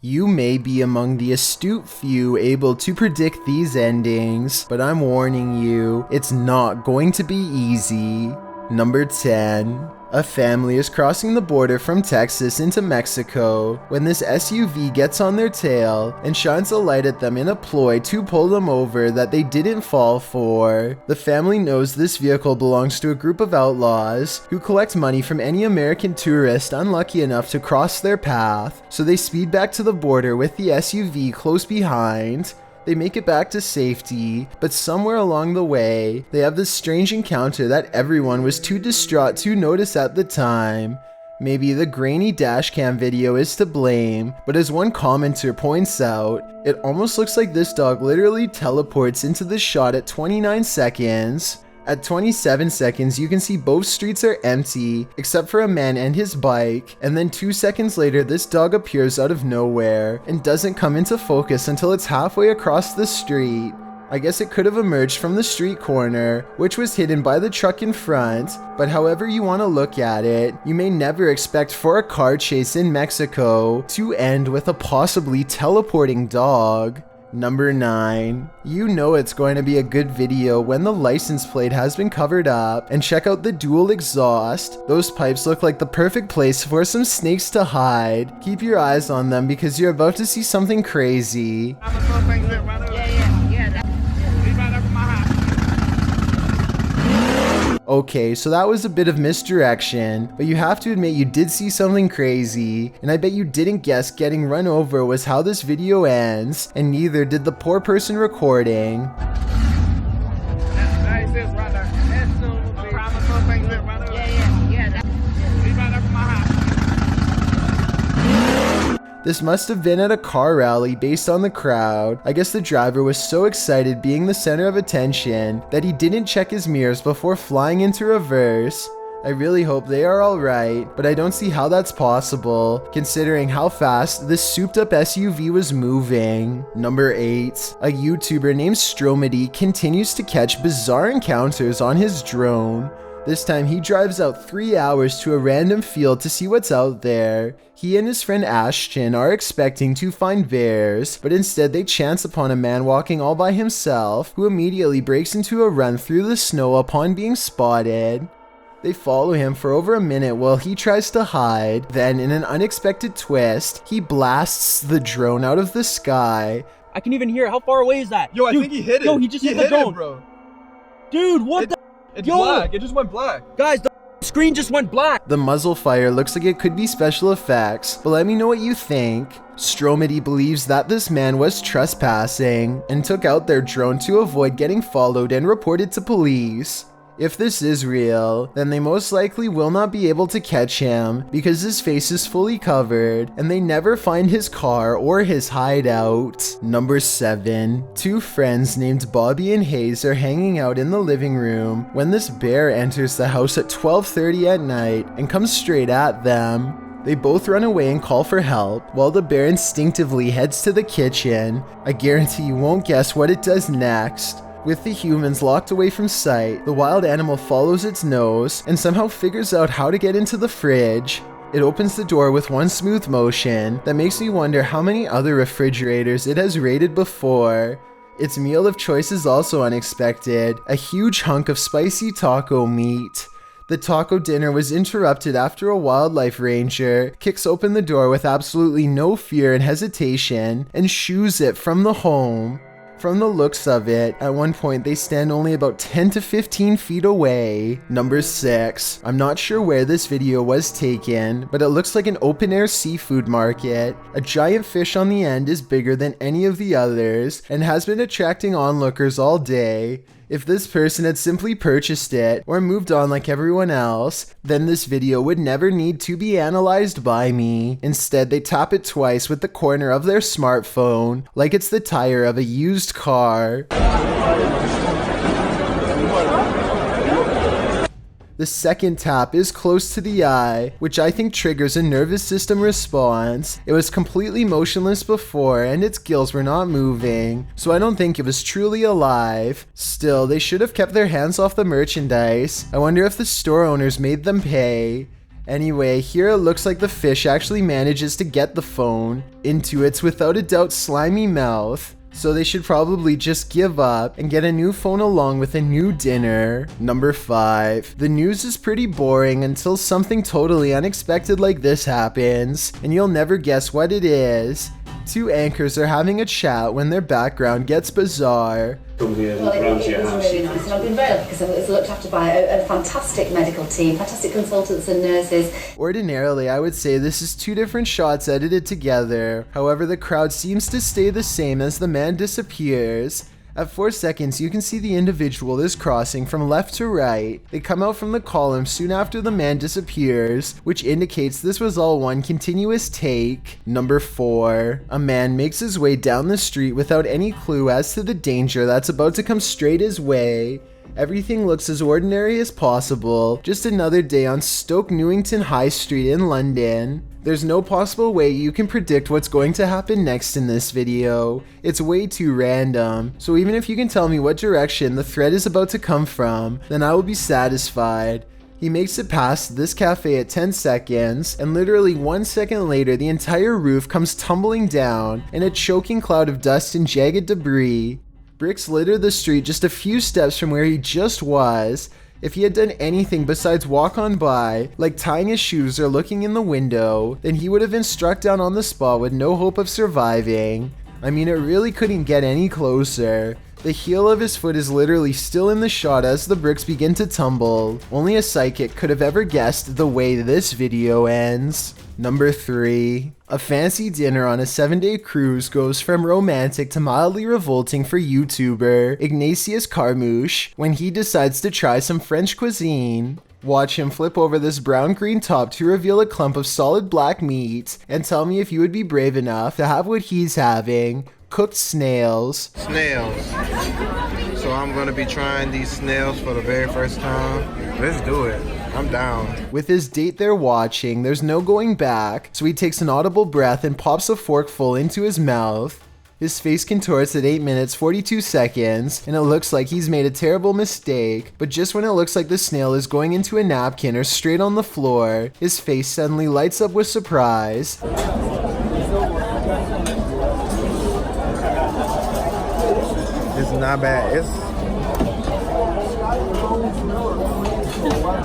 You may be among the astute few able to predict these endings, but I'm warning you, it's not going to be easy. Number 10. A family is crossing the border from Texas into Mexico when this SUV gets on their tail and shines a light at them in a ploy to pull them over that they didn't fall for. The family knows this vehicle belongs to a group of outlaws who collect money from any American tourist unlucky enough to cross their path, so they speed back to the border with the SUV close behind. They make it back to safety, but somewhere along the way, they have this strange encounter that everyone was too distraught to notice at the time. Maybe the grainy dashcam video is to blame, but as one commenter points out, it almost looks like this dog literally teleports into the shot at 29 seconds. At 27 seconds, you can see both streets are empty, except for a man and his bike, and then 2 seconds later, this dog appears out of nowhere, and doesn't come into focus until it's halfway across the street. I guess it could have emerged from the street corner, which was hidden by the truck in front, but however you want to look at it, you may never expect for a car chase in Mexico to end with a possibly teleporting dog. Number 9. You know it's going to be a good video when the license plate has been covered up, and check out the dual exhaust. Those pipes look like the perfect place for some snakes to hide. Keep your eyes on them because you're about to see something crazy. Okay, so that was a bit of misdirection, but you have to admit you did see something crazy, and I bet you didn't guess getting run over was how this video ends, and neither did the poor person recording. This must have been at a car rally based on the crowd. I guess the driver was so excited being the center of attention that he didn't check his mirrors before flying into reverse. I really hope they are alright, but I don't see how that's possible, considering how fast this souped up SUV was moving. Number 8. A YouTuber named Stromedy continues to catch bizarre encounters on his drone. This time he drives out 3 hours to a random field to see what's out there. He and his friend Ashton are expecting to find bears, but instead they chance upon a man walking all by himself, who immediately breaks into a run through the snow upon being spotted. They follow him for over a minute while he tries to hide, then in an unexpected twist, he blasts the drone out of the sky. I can even hear it. How far away is that? Yo, I think he hit it. Yo, he just hit the drone. Bro. Dude, what the? It's black. It just went black. Guys, the screen just went black. The muzzle fire looks like it could be special effects, but let me know what you think. Stromedy believes that this man was trespassing and took out their drone to avoid getting followed and reported to police. If this is real, then they most likely will not be able to catch him because his face is fully covered and they never find his car or his hideout. Number 7. 2 friends named Bobby and Hayes are hanging out in the living room when this bear enters the house at 12:30 at night and comes straight at them. They both run away and call for help, while the bear instinctively heads to the kitchen. I guarantee you won't guess what it does next. With the humans locked away from sight, the wild animal follows its nose and somehow figures out how to get into the fridge. It opens the door with one smooth motion that makes me wonder how many other refrigerators it has raided before. Its meal of choice is also unexpected, a huge hunk of spicy taco meat. The taco dinner was interrupted after a wildlife ranger kicks open the door with absolutely no fear and hesitation and shoos it from the home. From the looks of it, at one point they stand only about 10 to 15 feet away. Number 6. I'm not sure where this video was taken, but it looks like an open-air seafood market. A giant fish on the end is bigger than any of the others and has been attracting onlookers all day. If this person had simply purchased it or moved on like everyone else, then this video would never need to be analyzed by me. Instead, they tap it twice with the corner of their smartphone, like it's the tire of a used car. The second tap is close to the eye, which I think triggers a nervous system response. It was completely motionless before and its gills were not moving, so I don't think it was truly alive. Still, they should have kept their hands off the merchandise. I wonder if the store owners made them pay. Anyway, here it looks like the fish actually manages to get the phone into its without a doubt slimy mouth. So they should probably just give up and get a new phone along with a new dinner. Number 5. The news is pretty boring until something totally unexpected like this happens, and you'll never guess what it is. Two anchors are having a chat when their background gets bizarre. Well, it was really nice, and I've been very lucky because I was looked after by a fantastic medical team, fantastic consultants and nurses. Ordinarily, I would say this is two different shots edited together. However, the crowd seems to stay the same as the man disappears. At 4 seconds, you can see the individual is crossing from left to right. They come out from the column soon after the man disappears, which indicates this was all one continuous take. Number 4. A man makes his way down the street without any clue as to the danger that's about to come straight his way. Everything looks as ordinary as possible, just another day on Stoke Newington High Street in London. There's no possible way you can predict what's going to happen next in this video. It's way too random, so even if you can tell me what direction the threat is about to come from, then I will be satisfied. He makes it past this cafe at 10 seconds, and literally 1 second later the entire roof comes tumbling down in a choking cloud of dust and jagged debris. Bricks litter the street just a few steps from where he just was. If he had done anything besides walk on by, like tying his shoes or looking in the window, then he would have been struck down on the spot with no hope of surviving. I mean, it really couldn't get any closer. The heel of his foot is literally still in the shot as the bricks begin to tumble. Only a psychic could have ever guessed the way this video ends. Number 3. A fancy dinner on a 7-day cruise goes from romantic to mildly revolting for YouTuber Ignatious Carmouche when he decides to try some French cuisine. Watch him flip over this brown-green top to reveal a clump of solid black meat, and tell me if you would be brave enough to have what he's having: cooked snails. Snails. So I'm gonna be trying these snails for the very first time. Let's do it. I'm down. With his date there watching, there's no going back, so he takes an audible breath and pops a forkful into his mouth. His face contorts at 8 minutes 42 seconds, and it looks like he's made a terrible mistake, but just when it looks like the snail is going into a napkin or straight on the floor, his face suddenly lights up with surprise. It's not bad.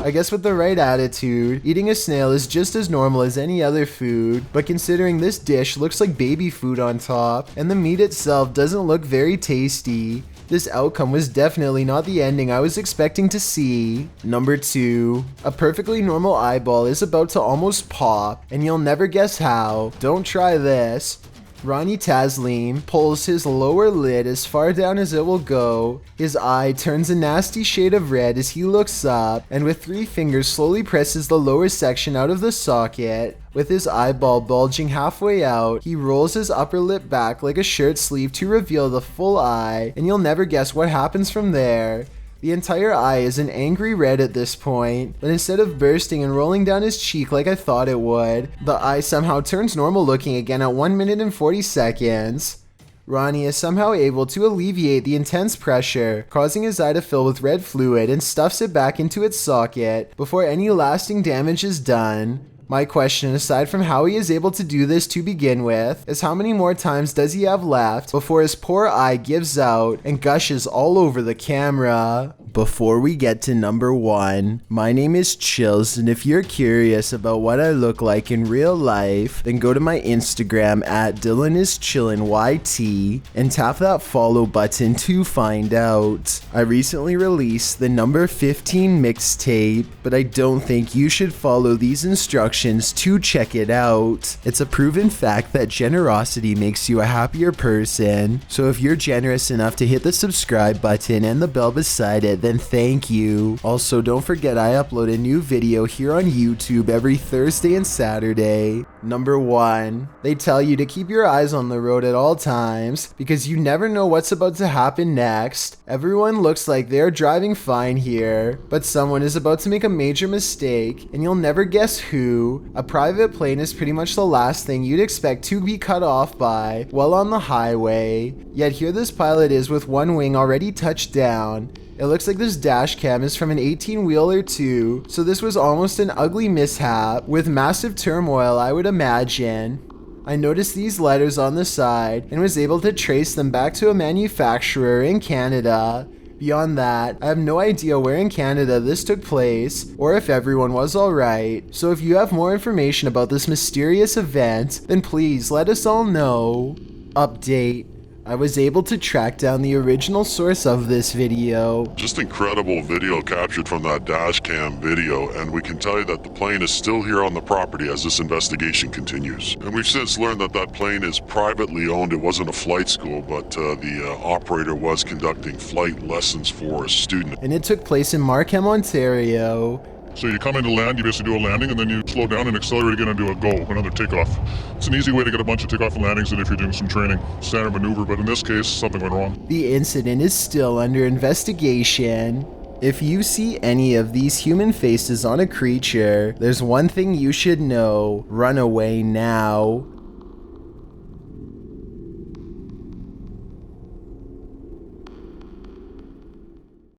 I guess with the right attitude, eating a snail is just as normal as any other food, but considering this dish looks like baby food on top, and the meat itself doesn't look very tasty, this outcome was definitely not the ending I was expecting to see. Number 2. A perfectly normal eyeball is about to almost pop, and you'll never guess how. Don't try this. Ronny Taslim pulls his lower lid as far down as it will go. His eye turns a nasty shade of red as he looks up, and with 3 fingers slowly presses the lower section out of the socket. With his eyeball bulging halfway out, he rolls his upper lip back like a shirt sleeve to reveal the full eye, and you'll never guess what happens from there. The entire eye is an angry red at this point, but instead of bursting and rolling down his cheek like I thought it would, the eye somehow turns normal looking again at 1 minute and 40 seconds. Ronny is somehow able to alleviate the intense pressure, causing his eye to fill with red fluid, and stuffs it back into its socket before any lasting damage is done. My question, aside from how he is able to do this to begin with, is how many more times does he have left before his poor eye gives out and gushes all over the camera? Before we get to number 1, my name is Chills, and if you're curious about what I look like in real life, then go to my Instagram at DylanIsChillinYT and tap that follow button to find out. I recently released the number 15 mixtape, but I don't think you should follow these instructions to check it out. It's a proven fact that generosity makes you a happier person, so if you're generous enough to hit the subscribe button and the bell beside it, then thank you. Also, don't forget I upload a new video here on YouTube every Thursday and Saturday. Number 1. They tell you to keep your eyes on the road at all times because you never know what's about to happen next. Everyone looks like they're driving fine here, but someone is about to make a major mistake, and you'll never guess who. A private plane is pretty much the last thing you'd expect to be cut off by while on the highway. Yet here this pilot is with one wing already touched down. It looks like this dash cam is from an 18-wheeler too, so this was almost an ugly mishap with massive turmoil, I would imagine. I noticed these letters on the side and was able to trace them back to a manufacturer in Canada. Beyond that, I have no idea where in Canada this took place or if everyone was alright. So if you have more information about this mysterious event, then please let us all know. Update. I was able to track down the original source of this video. Just incredible video captured from that dash cam video, and we can tell you that the plane is still here on the property as this investigation continues. And we've since learned that that plane is privately owned. It wasn't a flight school, but the operator was conducting flight lessons for a student. And it took place in Markham, Ontario. So you come into land, you basically do a landing, and then you slow down and accelerate again and do a go, another takeoff. It's an easy way to get a bunch of takeoff and landings than if you're doing some training. Standard maneuver, but in this case, something went wrong. The incident is still under investigation. If you see any of these human faces on a creature, there's one thing you should know. Run away now.